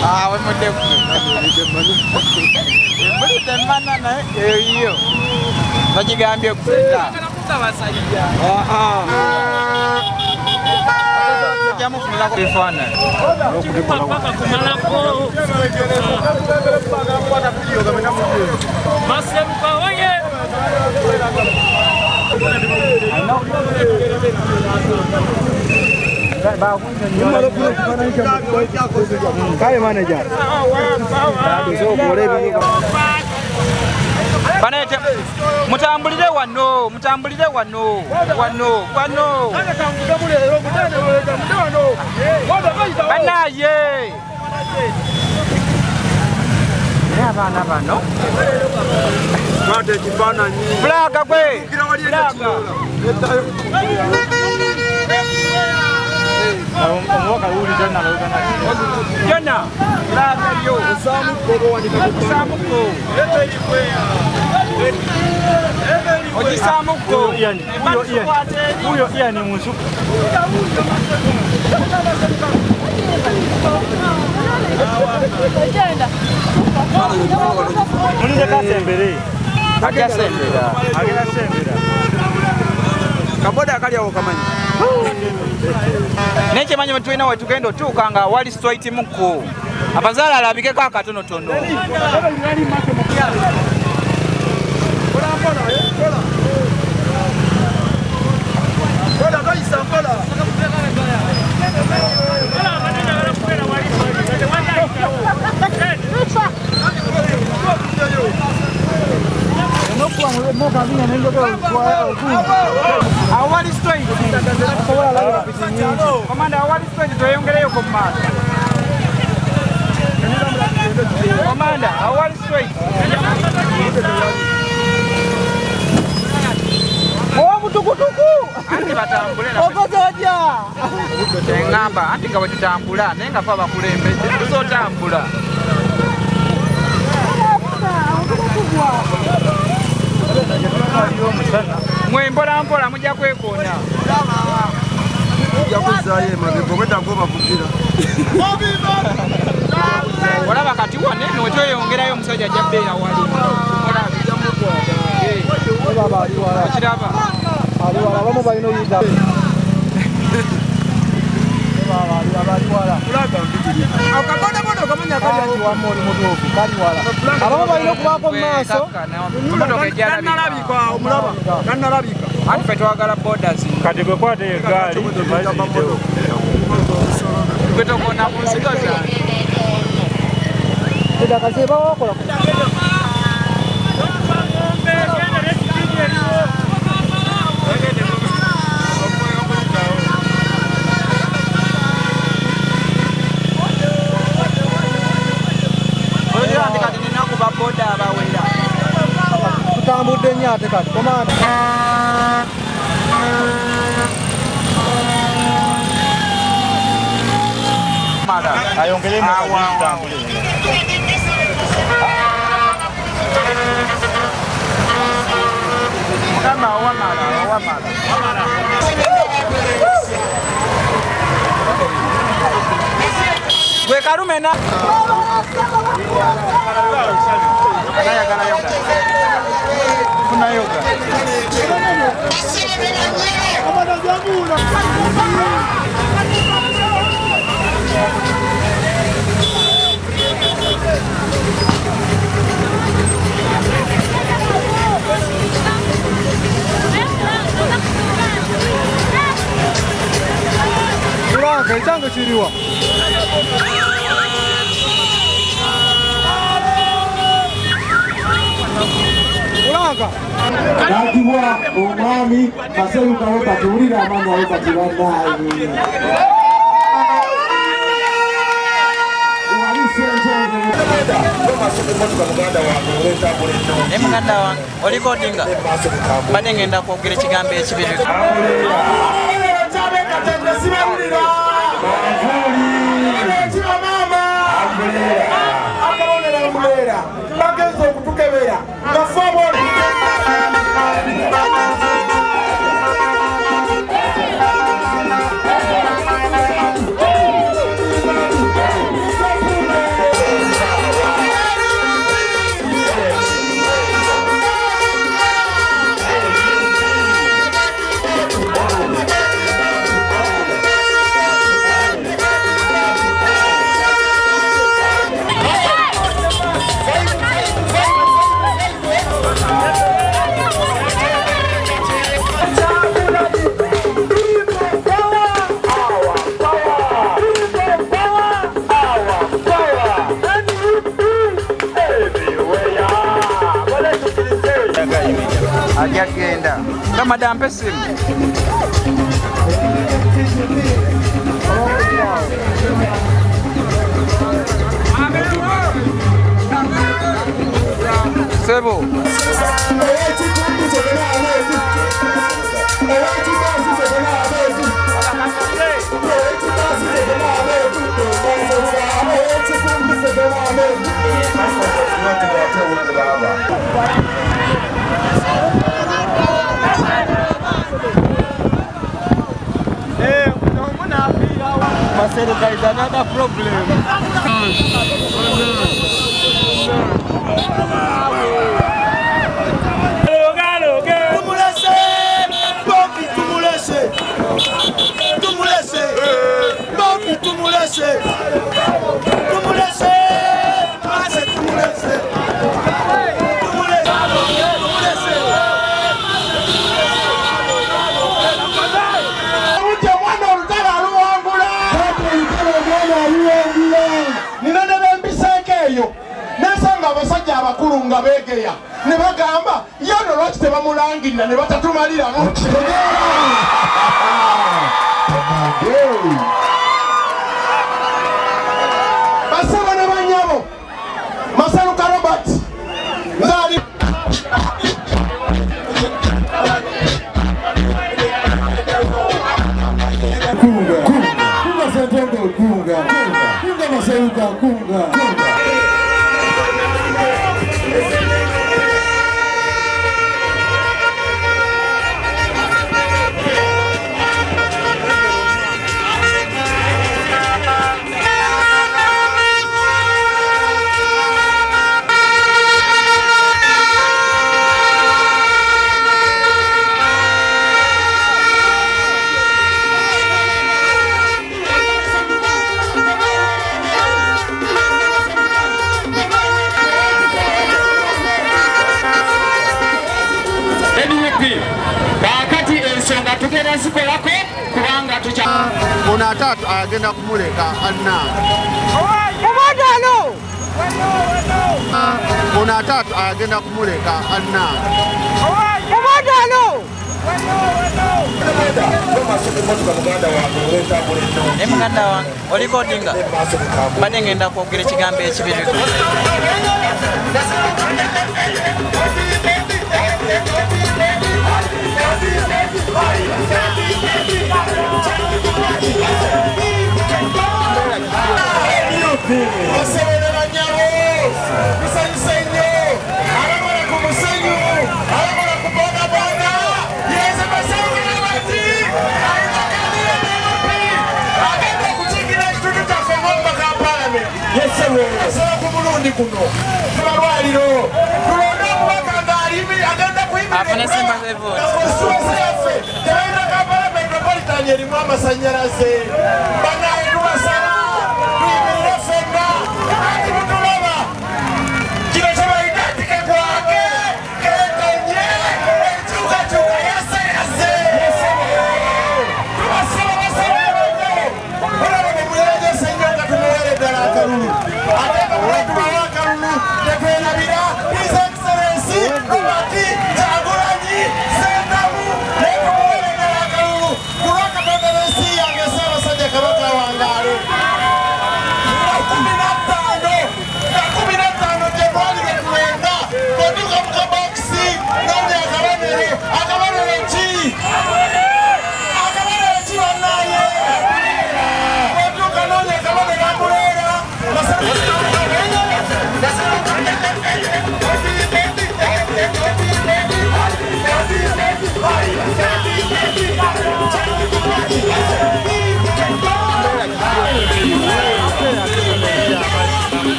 Ah, we mudde ku. Mbuli temana na eyo. Bagigambye kusita. Jamu funira ko bifana. Paka kumalako. Maseruka oye. Kaya manager. Banete mutambulire wano banaye abana bano flaga gwe Jona flaga yo Samuko Ojisamuko huyo Ian ni msuku. Mulinde kasembere. Akasembera. Kaboda akalyawo kamanyi. Neche manyi mtwina wetu kendo tukanga wali straight muko. Abazala alabikeko akatonotono. Awali straight. Komanda awali straight toyongeleyo ko mama. Komanda awali straight. Tukutuku. Anti batambule na Okozoja. ngamba anti nga wetutambula naye nga fa bakulembedde tuzotambula. Mwe mpola mujja kwekoona. Olaba kati wone notweyongerayo omusajja ajja bbeera wali. Kiraba aliwala bamu balina oyita akabodaboda okamanya kali wamoli mutuufu kaliwala abamu balina okubaako mu maaso kannalabika anti fe twagala borders kati gwe kwata egaali gwe tokona ku nsigo zange edakase bawakola tutambudde nnyo ate kati komanda ayongeremu tutambule mugamba wamala gwe kalumena yoga Ulanka ekyanga kiriwa Ulanka Nakiwa umwami kaserukawo katuwulira amanya awo kati bannaayi muganda wange oliko odinga badde ngenda kwogera ekigambo ekibiri bagenza okutukebera wajja genda kama dampe simu Sebo Marcelo guys, another problem. abasajja abakulu nga beegeya ne bagamba yono lwaki tebamulangirira ne batatumaliramu basaba ne banyabo Masaluka Robert ngali kunga sentongo kunga Masaluka kunga Ono ate agenda kumuleka anna ono ate agenda kumuleka anna muganda wange oliko odinga badde ngenda kwogera ekigambo ekibiri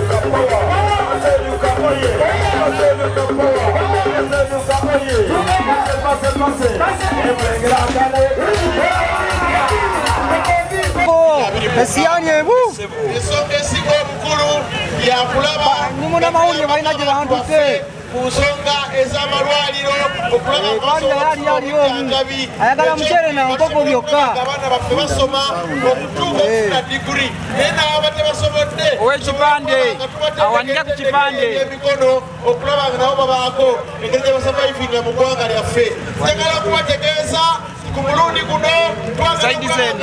Masaluka Esianye bu. Esonga esinga omukulu yakulaba nimuna mawulire balina gye bantute ku nsonga ez'amalwaliro okulaba ayagala muceere na nkoko byokka abaana baffe basoma okutuuka okufuna diguri naye naaba tebasobodde ow'ekipande awanike ku kipande emikono okulaba nga nabo babaako engeri gye basavaivinga mu ggwanga lyaffe njagala okubategeeza ku mulundi guno twagala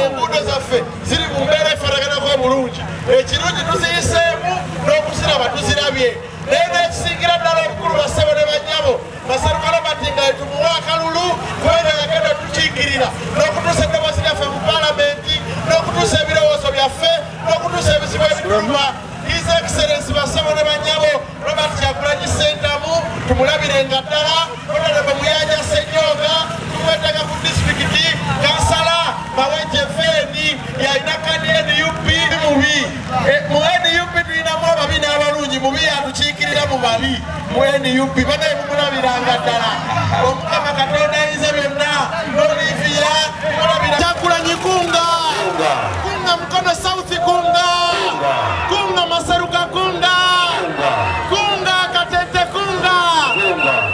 enguudo zaffe ziri mu mbeera efaanaganako obulungi ekirungi tuziyiseemu n'okuziraba tuzirabye naye n'ekisingira ddala obukulu bassebo ne bannyabo Masaruka Robert nga tumuwa akalulu kubanga yagenda tukiikirira n'okutuusa eddoboozi lyaffe mu paalamenti n'okutuusa ebirowoozo byaffe n'okutuusa ebizibu ebituluma His Excellency bassebo ne bannyabo Robert Kyagulanyi Ssentamu tumulabirenga ddala Honorable Muyanja Ssenyoga tumwetega ku disitulikiti kansala Maweje Feeni yalina kandi NUP mubi mu NUP tulinamu ababi n'abalungi mubi yatukiikirira mu babi mu NUP banaye mumulabiranga ddala Omukama Katonda ayinza byonna n'oliviira mulabira Kyagulanyi kunga kunga Mukono South kunga kunga Masaruka kunga kunga Katete kunga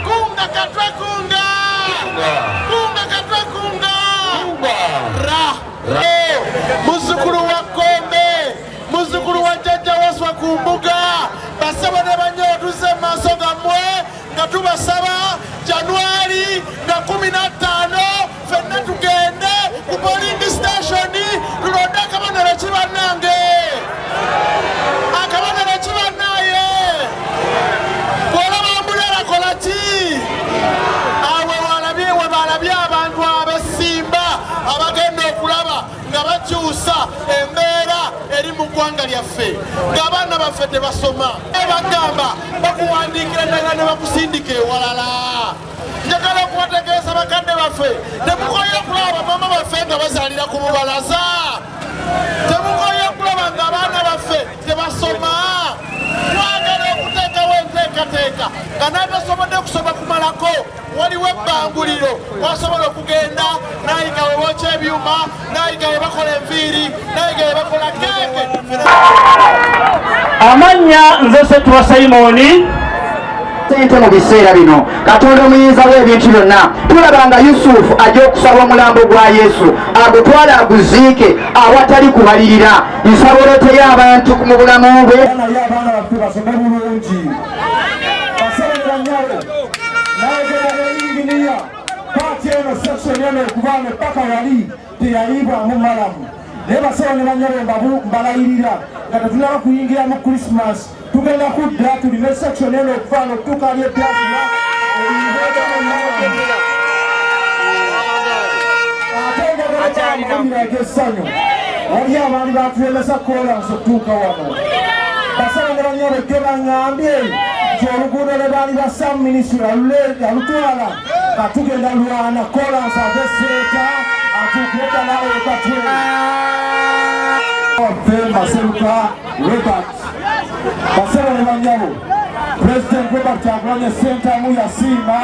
kunga Katwe kunga kunga Katwe kunga ra muzukulu wa Kombe muzukulu wa Jjajja Waswa ku mbuga bassebo ne bannyabo tuzze mu maaso gammwe nga tubasaba Januari nga 15 ffenna tugende ku polling station tulonde akabonero kibannange akabonero kibannaye bw'olaba ambulera kola ki awe we balabye abantu ab'essimba abagenda okulaba nga bakyusa embeera eri mu ggwanga lyaffe ng'abaana baffe tebasoma bagamba bakuwandiikira naga ne bakusindika ewalala njagala okubategeeza bakadde baffe temukoye okulaba bamama baffe nga bazaalira ku mubalaza temukoye okulaba ng'abaana baffe tebasoma twagala okuteekawo enteekateeka nga n'atasobodde kusoma kumalako waliwo ebbanguliro wasobola okugenda nayiga we bookya ebyuma nayiga we bakola enviiri nayiga we bakola keeke Amannya nze Ssettuba Simoni sente mu biseera bino Katonda omuyinza w'ebintu byonna tulaba nga Yusufu ajja okusaba omulambo gwa Yesu agutwale aguziike awatali kubalirira nsabolote y'abantu mu bulamu bwe abaana baffe basome bulungi baseera nnyabo nayogera n'eyinginiya paati eno section eno okubaana epaka yali teyayibwamu malamu naye baseera ne bannyabo mbalayirira nga tetunaba kuyingira mu Christmas tugenda kudda tulina section eno okuvaana okutuuka ali ebyazira ate nga ag'essanyu wali abaali batulemesa kolansi okutuuka wano basaba ne bannyabo ejjo baŋŋambye nti oluguudo lwe baali bassa minisitule alutwala nga tugenda lwana kolansi ag'esseeta atuukire ddala ekatwe waffe Maseruka Robert basaba ne bannyabo President Robert Kyagulanyi Ssentamu yasiima